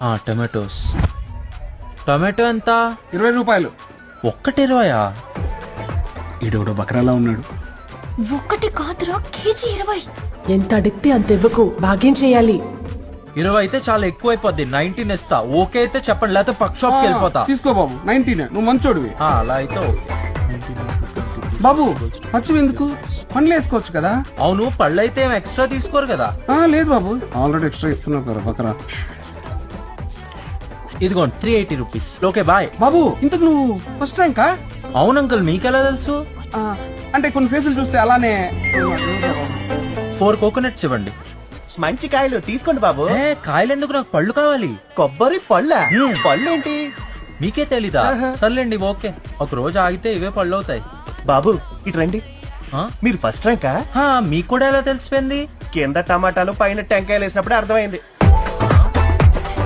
Tomatoes. Tomato ఎంత? 20 రూపాయలు. ఒక్కటి 20? ఈడోడో బకరాలా ఉన్నాడు. ఒక్కటి కాదురా, కేజీ 20. ఎంత అడిగితే అంత ఇవ్వకు, భాగ్యం చేయాలి. 20 అయితే చాలా ఎక్కువ అయిపోద్ది. 19 ఇస్తా. ఓకే అయితే చెప్పండి, లేకపోతే పక్ షాప్ కి వెళ్ళిపోతా. తీసుకో బాబు, 19. నువ్వు మంచోడివి. అలా అయితే ఓకే. బాబు పచ్చివి ఎందుకు, పండ్లు వేసుకోవచ్చు కదా. అవును, పళ్ళు అయితే ఏం ఎక్స్ట్రా తీసుకోరు కదా. లేదు బాబు, ఆల్రెడీ ఎక్స్ట్రా ఇస్తున్నావు కదా బకరా. ఇదిగోండి 380 రూపీస్. Okay bye. బాబు ఇంతకు నువ్వు ఫస్ట్ ర్యాంకా? అవును అంకుల్, మీకెలా తెలుసు? అంటే కొన్ని ఫేసులు చూస్తే అలానే. 4 కోకోనట్స్ ఇవ్వండి. మంచి కాయలు తీసుకోండి బాబు. కాయలు ఎందుకు, నాకు పళ్ళు కావాలి. కొబ్బరి పళ్ళ? పళ్ళు ఏంటి మీకే తెలీదా? సర్లేండి ఓకే, ఒక రోజు ఆగితే ఇవే పళ్ళు అవుతాయి. బాబు ఇటు రండి. ఆ? మీరు ఫస్ట్ ర్యాంకా? మీకు కూడా ఎలా తెలిసిపోయింది? కింద టమాటాలు పైన టెంకాయలు వేసినప్పుడు అర్థమైంది.